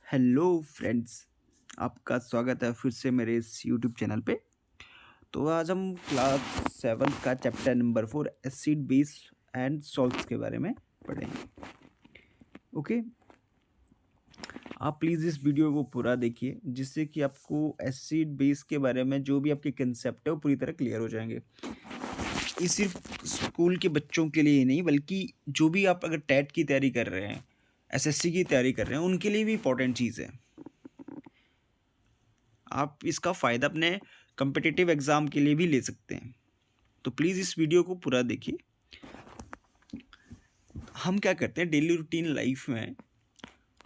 Hello friends, आपका स्वागत है फिर से मेरे इस यूट्यूब चैनल पे। तो आज हम क्लास 7 का chapter number 4 acid base and salts के बारे में पढ़ेंगे। ओके, आप प्लीज़ इस वीडियो को पूरा देखिए जिससे कि आपको एसिड बेस के बारे में जो भी आपके कंसेप्ट है वो पूरी तरह क्लियर हो जाएंगे। ये सिर्फ स्कूल के बच्चों के लिए ही नहीं बल्कि जो भी आप अगर टेट की तैयारी कर रहे हैं, एसएससी की तैयारी कर रहे हैं, उनके लिए भी इंपॉर्टेंट चीज़ है। आप इसका फ़ायदा अपने कम्पिटिटिव एग्ज़ाम के लिए भी ले सकते हैं। तो प्लीज़ इस वीडियो को पूरा देखिए। हम क्या करते हैं डेली रूटीन लाइफ में,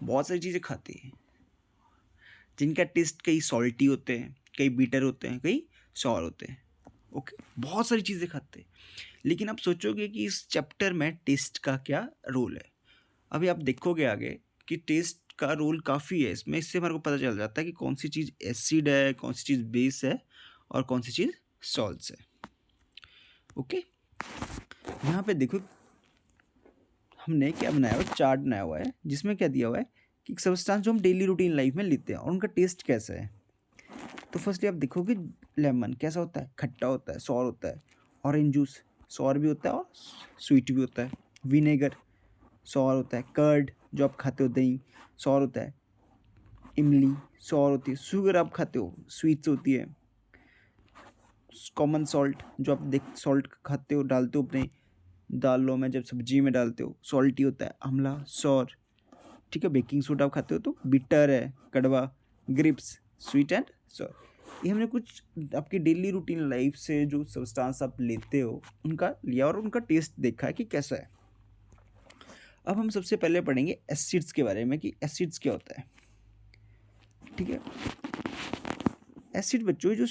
बहुत सारी चीज़ें खाते हैं जिनका टेस्ट कई सॉल्टी होते हैं, कई बीटर होते हैं, कई सॉर होते हैं। ओके, बहुत सारी चीज़ें खाते हैं, लेकिन आप सोचोगे कि इस चैप्टर में टेस्ट का क्या रोल है। अभी आप देखोगे आगे कि टेस्ट का रोल काफ़ी है इसमें। इससे हमारे को पता चल जाता है कि कौन सी चीज़ एसिड है, कौन सी चीज़ बेस है और कौन सी चीज़ सॉल्ट्स है। ओके, यहाँ पे देखो हमने क्या बनाया हुआ है, चार्ट बनाया हुआ है जिसमें क्या दिया हुआ है कि सब्सटेंस जो हम डेली रूटीन लाइफ में लेते हैं और उनका टेस्ट कैसा है। तो फर्स्टली आप देखोगे लेमन कैसा होता है, खट्टा होता है, सॉर होता है। ऑरेंज जूस सॉर भी होता है और स्वीट भी होता है। विनेगर सॉर होता है। कर्ड जो आप खाते हो दही सॉर होता है। इमली सॉर होती है। शुगर आप खाते हो स्वीट्स होती है। कॉमन सॉल्ट जो आप देख सॉल्ट खाते हो, डालते हो अपने दालों में, जब सब्जी में डालते हो, सॉल्टी होता है, अम्ला सॉर। ठीक है, बेकिंग सोडा आप खाते हो तो बिटर है, कड़वा। Grapes sweet and sour. ये हमने कुछ आपकी डेली रूटीन लाइफ से जो सब्सटेंस आप लेते हो उनका लिया और उनका टेस्ट देखा है कि कैसा है। अब हम सबसे पहले पढ़ेंगे एसिड्स के बारे में कि एसिड्स क्या होता है। ठीक है, एसिड बच्चों जो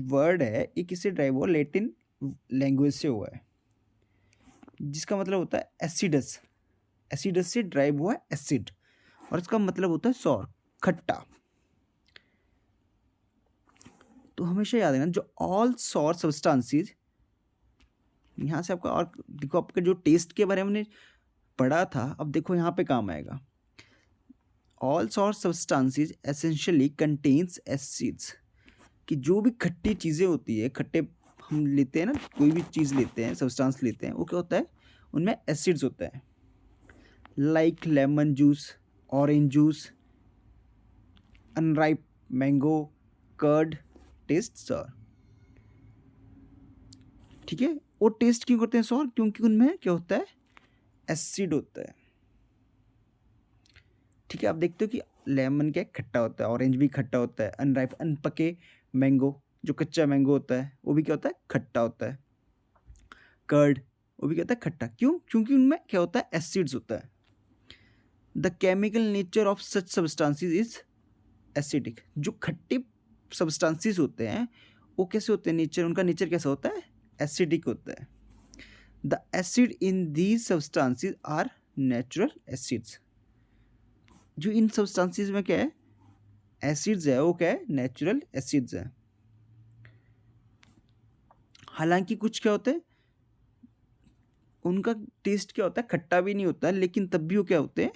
वर्ड है ये किससे ड्राइव हुआ, लैटिन लैंग्वेज से हुआ है जिसका मतलब होता है एसिडस। एसिडस से ड्राइव हुआ है एसिड और इसका मतलब होता है सॉर, खट्टा। तो हमेशा याद रखना जो ऑल सॉर सब्सटेंसेस, यहाँ से आपका, और देखो आपका जो टेस्ट के बारे में हमने पढ़ा था, अब देखो यहाँ पे काम आएगा। All sour substances essentially contains acids, कि जो भी खट्टी चीज़ें होती है, खट्टे हम लेते हैं ना, कोई भी चीज़ लेते हैं, सब्सटेंस लेते हैं, वो क्या होता है, उनमें एसिड्स होता है। Like lemon juice, orange juice, unripe mango, curd, taste sour. ठीक है, वो टेस्ट क्यों करते हैं सॉर, क्योंकि उनमें क्या होता है, एसिड होता है। ठीक है, आप देखते हो कि लेमन क्या खट्टा होता है, ऑरेंज भी खट्टा होता है, अनराइप अनपके मैंगो जो कच्चा मैंगो होता है वो भी क्या होता है, खट्टा होता है। कर्ड वो भी क्या होता है, खट्टा। क्यों, क्योंकि उनमें क्या होता है, एसिड्स होता है। The chemical nature of such substances is acidic. जो खट्टे सब्सटेंसेस होते हैं वो कैसे होते हैं, नेचर, उनका नेचर कैसा होता है, एसिडिक होता है। The acid in these substances are natural acids. जो इन सब्सटेंसेस में क्या है, एसिड्स है, वो क्या है, नेचुरल एसिड्स है। हालांकि कुछ क्या होते हैं, उनका टेस्ट क्या होता है, खट्टा भी नहीं होता है, लेकिन तब भी वो क्या होते हैं,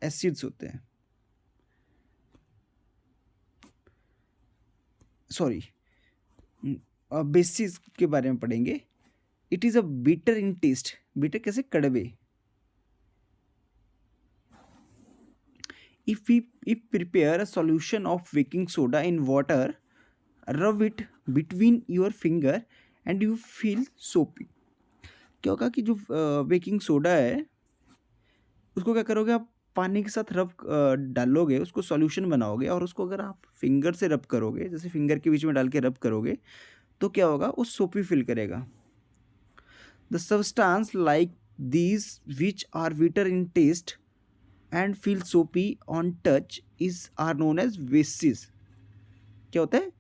एसिड्स होते हैं। सॉरी, बेसिस के बारे में पढ़ेंगे। It is a bitter in taste. Bitter कैसे, कड़वे। If prepare a solution of baking soda in water, rub it between your finger and you feel soapy। क्या होगा कि जो बेकिंग सोडा है उसको क्या करोगे आप, पानी के साथ रब डालोगे, उसको सॉल्यूशन बनाओगे और उसको अगर आप फिंगर से रब करोगे, जैसे फिंगर के बीच में डाल के रब करोगे, तो क्या होगा, वो सोपी फील करेगा। The substance like these which are bitter in taste and feel soapy on touch is are known as bases. क्या होता है,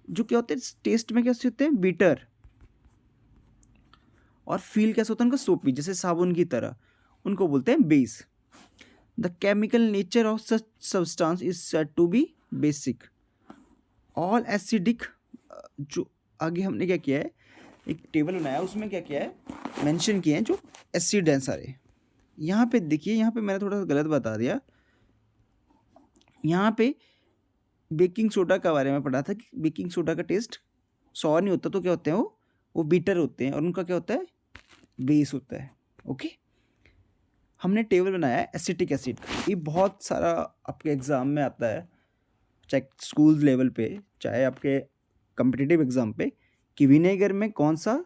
जो क्या होते हैं टेस्ट में कैसे होते हैं, बिटर, और फील कैसे होता है उनका, सोपी, जैसे साबुन की तरह, उनको बोलते हैं base. The chemical nature of such substance is said to be basic. All acidic, जो आगे हमने क्या किया है, एक टेबल बनाया, उसमें क्या किया है, मेंशन किए हैं जो एसिड हैं सारे, यहाँ पे देखिए, यहाँ पे मैंने थोड़ा सा गलत बता दिया। यहाँ पे बेकिंग सोडा के बारे में पढ़ा था कि बेकिंग सोडा का टेस्ट सॉर नहीं होता, तो क्या होते हैं वो बीटर होते हैं, और उनका क्या होता है, बेस होता है। ओके, हमने टेबल बनाया है एसिटिक एसिड। ये बहुत सारा आपके एग्ज़ाम में आता है, चाहे स्कूल लेवल पे, चाहे आपके कम्पिटिटिव एग्ज़ाम पे, कि विनेगर में कौन सा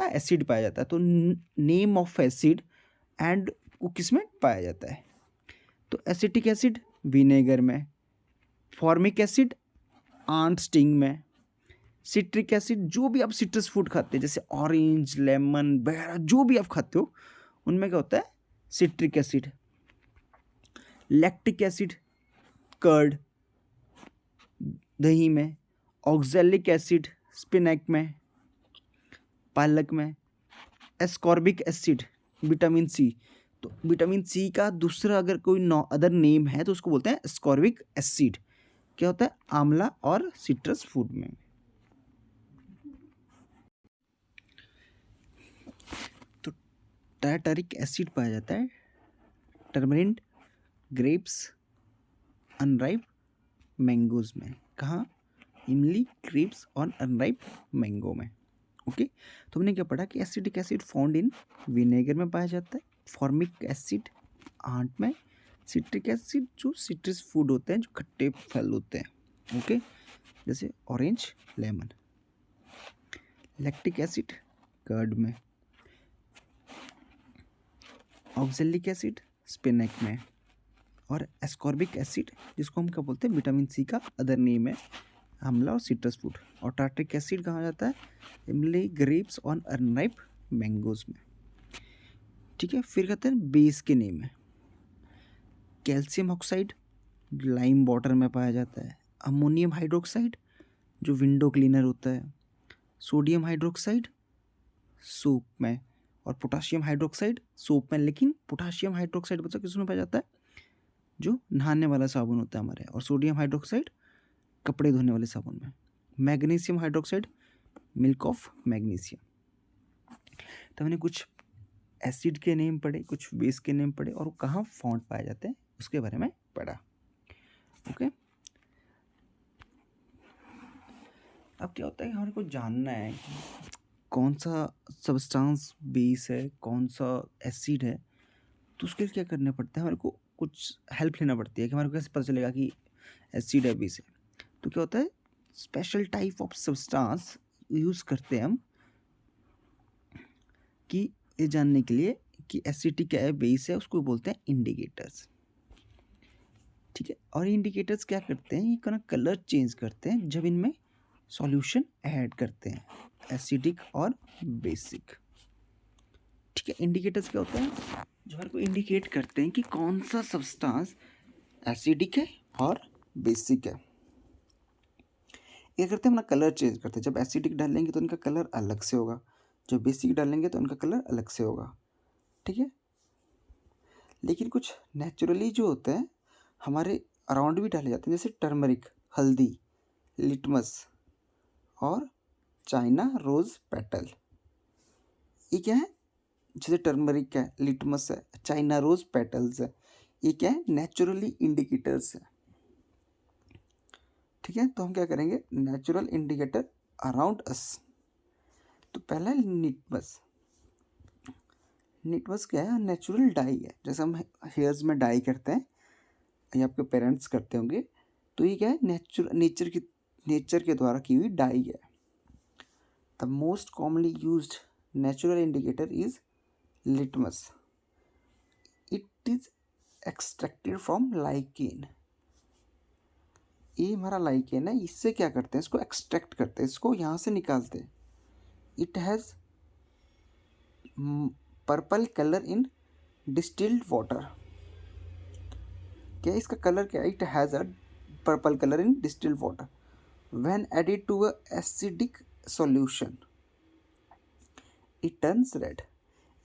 एसिड पाया जाता है। तो नेम ऑफ एसिड एंड वो किस में पाया जाता है। तो एसिटिक एसिड विनेगर में, फॉर्मिक एसिड आंट स्टिंग में, सिट्रिक एसिड जो भी आप सिट्रस फूड खाते हैं जैसे ऑरेंज, लेमन वगैरह जो भी आप खाते हो उनमें क्या होता है, citric acid. Lactic acid curd दही में, ऑक्सैलिक एसिड स्पिनैक में, पालक में, एस्कॉर्बिक एसिड विटामिन सी। तो विटामिन सी का दूसरा अगर कोई अदर नेम है तो उसको बोलते हैं एस्कॉर्बिक एसिड। क्या होता है, आंवला और सिट्रस फूड में। तो टार्टारिक एसिड पाया जाता है टर्मरिंड, ग्रेप्स, अनराइप मैंगोज में। कहाँ, इमली, ग्रेप्स और अनराइप मैंगो में। ओके, तो हमने क्या पढ़ा कि acidic acid found in vinegar में पाया जाता है, फॉर्मिक एसिड आंट में, सिट्रिक एसिड जो सिट्रस फूड होते हैं जो खट्टे फल होते हैं, ओके, जैसे orange, lemon. Lactic acid curd में, ऑक्सैलिक एसिड स्पिनैक में, और एस्कॉर्बिक एसिड जिसको हम क्या बोलते हैं, विटामिन सी का अदर नेम है, आंवला और सिट्रस फूड। और टार्ट्रिक एसिड कहाँ जाता है, इमली, ग्रेप्स और अनराइप मैंगोज में। ठीक है, फिर कहते हैं बेस के नेम है, कैल्शियम ऑक्साइड लाइम वाटर में पाया जाता है, अमोनियम हाइड्रोक्साइड जो विंडो क्लीनर होता है, सोडियम हाइड्रोक्साइड सोप में, और पोटाशियम हाइड्रोक्साइड सोप में। लेकिन पोटाशियम हाइड्रोक्साइड बच्चा किस में पाया जाता है, जो नहाने वाला साबुन होता है हमारे, और सोडियम हाइड्रोक्साइड कपड़े धोने वाले साबुन में। Magnesium hydroxide milk of magnesium. तो हमने कुछ एसिड के नेम पढ़े, कुछ बेस के नेम पढ़े, और वो कहाँ फाउंड पाए जाते हैं उसके बारे में पढ़ा। ओके, अब क्या होता है, हमारे को जानना है कि कौन सा सब्सटेंस बेस है, कौन सा एसिड है। तो उसके लिए क्या करना पड़ता है, हमारे को कुछ हेल्प लेना पड़ती है कि हमारे को कैसे पता चलेगा कि एसिड है, बेस है। तो क्या होता है, special type of substance use करते हैं हम कि ये जानने के लिए कि एसिडिक है, बेस है, उसको बोलते हैं इंडिकेटर्स। ठीक है, और इंडिकेटर्स क्या करते हैं, ये कलर चेंज करते हैं जब इनमें सॉल्यूशन ऐड करते हैं, एसिडिक और बेसिक। ठीक है, इंडिकेटर्स क्या होते हैं, जो हमारे को इंडिकेट करते हैं कि कौन सा सब्सटेंस एसिडिक है और बेसिक है। ये करते हैं अपना कलर चेंज करते हैं, जब एसिडिक डालेंगे तो इनका कलर अलग से होगा, जब बेसिक डालेंगे तो इनका कलर अलग से होगा। ठीक है, लेकिन कुछ नेचुरली जो होते हैं हमारे अराउंड भी डाले जाते हैं, जैसे टर्मरिक हल्दी, लिटमस और चाइना रोज़ पेटल। ये क्या है, जैसे टर्मरिक है, लिटमस है, चाइना रोज़ पेटल्स है, ये क्या है, नेचुरली इंडिकेटर्स है। ठीक है, तो हम क्या करेंगे, नेचुरल इंडिकेटर अराउंड अस। तो पहला है लिटमस। लिटमस क्या है, नेचुरल डाई है, जैसे हम हेयर्स में डाई करते हैं या आपके पेरेंट्स करते होंगे। तो ये क्या है, नेचर के द्वारा की हुई डाई है। The most commonly used natural indicator is litmus. It is extracted from lichen. ये हमारा लाइकेन है, इससे क्या करते हैं, इसको एक्सट्रैक्ट करते हैं, इसको यहाँ से निकालते हैं। It has purple colour in distilled water. क्या इसका कलर क्या है, it has a purple colour in distilled water when added to a acidic solution it turns red.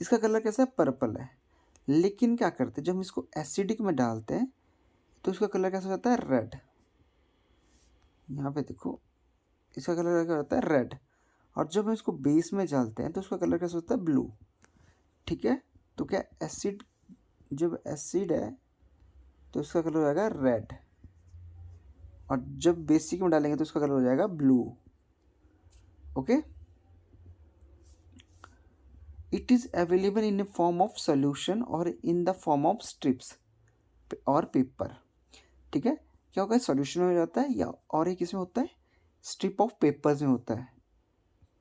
इसका कलर कैसा है, पर्पल है, लेकिन क्या करते हैं, जब हम इसको एसिडिक में डालते हैं तो इसका कलर कैसा हो जाता है, रेड। यहाँ पे देखो, इसका कलर क्या होता है, रेड। और जब हम इसको बेस में डालते हैं तो उसका कलर कैसा होता है, ब्लू। ठीक है। तो क्या एसिड, जब एसिड है तो इसका कलर हो जाएगा रेड, और जब बेसिक में डालेंगे तो इसका कलर हो जाएगा blue. Okay, it is available in a form of solution और in the form of strips और पेपर। ठीक है, क्या होगा, सॉल्यूशन में हो जाता है या और एक इसमें होता है स्ट्रिप ऑफ पेपर्स में होता है।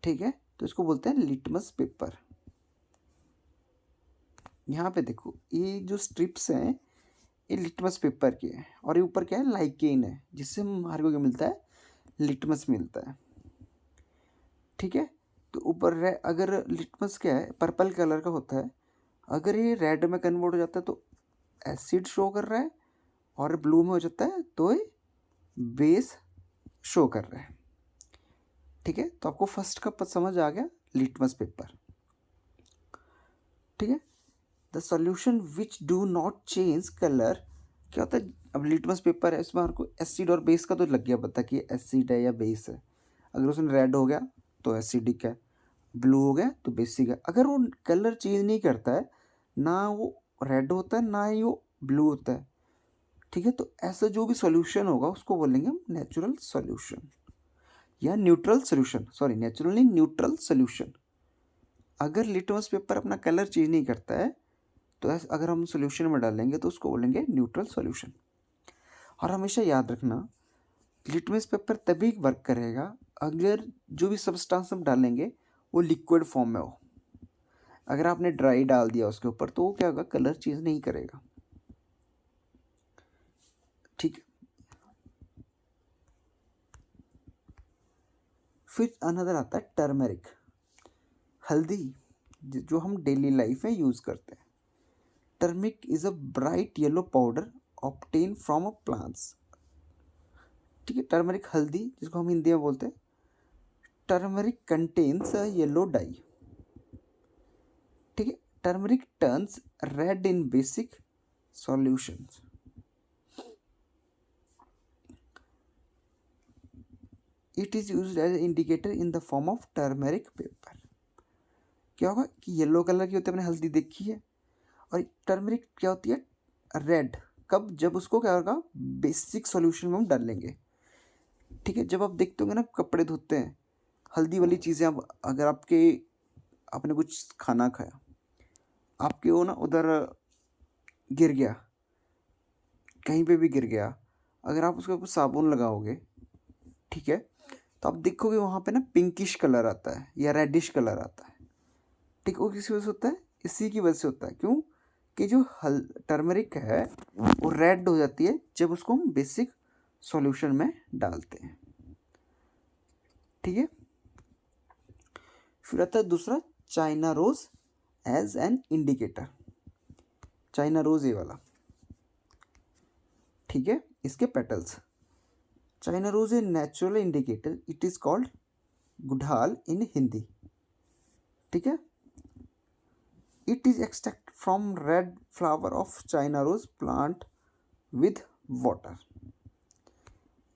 ठीक है, तो इसको बोलते हैं लिटमस पेपर। यहाँ पे देखो, ये जो स्ट्रिप्स हैं ये लिटमस पेपर के हैं, और ये ऊपर क्या है, लाइकेन है, जिससे हमारे को क्या मिलता है, लिटमस मिलता है। ठीक है, तो ऊपर अगर लिटमस क्या है, पर्पल कलर का होता है, अगर ये रेड में कन्वर्ट हो जाता है तो एसिड शो कर रहा है, और ब्लू में हो जाता है तो ये बेस शो कर रहा है। ठीक है, तो आपको फर्स्ट का समझ आ गया, लिटमस पेपर। ठीक है, the solution which do not change colour, क्या होता है, अब लिटमस पेपर है, इसमें आपको एसिड और बेस का तो लग गया पता कि एसिड है या बेस है। अगर उसमें रेड हो गया तो एसिडिक है, ब्लू हो गया तो बेसिक है। अगर वो कलर चेंज नहीं करता है, ना वो रेड होता है ना ही वो ब्लू होता है, ठीक है, तो ऐसा जो भी सॉल्यूशन होगा उसको बोलेंगे हम नेचुरल सॉल्यूशन या न्यूट्रल सॉल्यूशन। सॉरी, नेचुरल नहीं, न्यूट्रल सॉल्यूशन। अगर लिटमस पेपर अपना कलर चेंज नहीं करता है तो अगर हम सॉल्यूशन में डालेंगे तो उसको बोलेंगे न्यूट्रल सॉल्यूशन। और हमेशा याद रखना, लिटमस पेपर तभी वर्क करेगा अगर जो भी सब्सटेंस हम डालेंगे वो लिक्विड फॉर्म में हो। अगर आपने ड्राई डाल दिया उसके ऊपर तो वो क्या होगा, कलर चेंज नहीं करेगा। ठीक है, फिर अनदर आता है टर्मरिक, हल्दी, जो हम डेली लाइफ में यूज़ करते हैं। Turmeric is a bright yellow powder obtain from a plants. ठीक है, टर्मरिक हल्दी, जिसको हम हिंदी में बोलते हैं, turmeric contains a yellow dye. ठीक है, turmeric turns red in basic solutions. It is used as indicator in the form of turmeric paper. क्या होगा कि येलो कलर की होती है, आपने हल्दी देखी है, और टर्मरिक क्या होती है, रेड। कब, जब उसको क्या होगा, बेसिक सॉल्यूशन में हम डालेंगे। ठीक है, जब आप देखते होंगे ना कपड़े धोते हैं, हल्दी वाली चीज़ें, अब अगर आपने कुछ खाना खाया, आपके वो ना उधर गिर गया, कहीं पे भी गिर गया, अगर आप उसके ऊपर साबुन लगाओगे, ठीक है, तो आप देखोगे वहाँ पे ना पिंकिश कलर आता है या रेडिश कलर आता है। ठीक, वो किसी वजह से होता है, इसी की वजह से होता है। क्यों कि जो टर्मरिक है वो रेड हो जाती है जब उसको हम बेसिक सॉल्यूशन में डालते हैं। ठीक है, फिर आता है दूसरा, China rose as an indicator. China rose ये वाला, ठीक है, इसके petals. China rose a natural indicator, it is called गुड़ाल इन हिंदी। ठीक है, it is extract from red flower of China rose plant with water.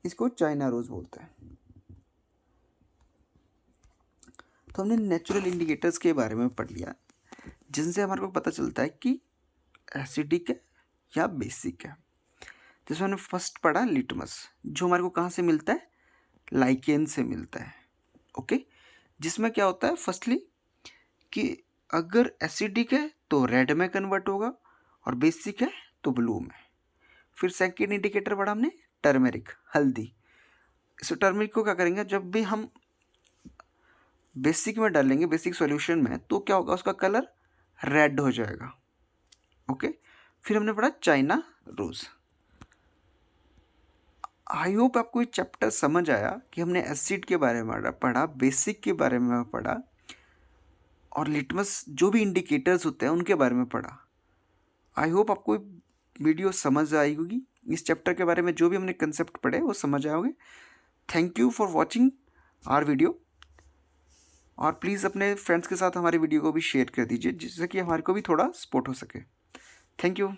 इसको चाइना रोज बोलते हैं। तो हमने नेचुरल इंडिकेटर्स के बारे में पढ़ लिया, जिनसे हमारे को पता चलता है कि एसिडिक है या बेसिक है। जिसमें हमने फर्स्ट पढ़ा लिटमस, जो हमारे को कहाँ से मिलता है, लाइकेन से मिलता है। ओके, जिसमें क्या होता है, फर्स्टली कि अगर एसिडिक है तो रेड में कन्वर्ट होगा, और बेसिक है तो ब्लू में। फिर सेकेंड इंडिकेटर पढ़ा हमने टर्मेरिक, हल्दी। इस टर्मेरिक को क्या करेंगे, जब भी हम बेसिक में डालेंगे, बेसिक सॉल्यूशन में, तो क्या होगा, उसका कलर रेड हो जाएगा। ओके, फिर हमने पढ़ा चाइना रोज। आई होप आपको ये चैप्टर समझ आया कि हमने एसिड के बारे में पढ़ा, बेसिक के बारे में पढ़ा, और लिटमस जो भी इंडिकेटर्स होते हैं उनके बारे में पढ़ा। आई होप आपको वीडियो समझ आई होगी, इस चैप्टर के बारे में जो भी हमने कंसेप्ट पढ़े वो समझ आओगे। Thank you for watching our video, और प्लीज़ अपने फ्रेंड्स के साथ हमारी वीडियो को भी शेयर कर दीजिए, जिससे कि हमारे को भी थोड़ा सपोर्ट हो सके। Thank you.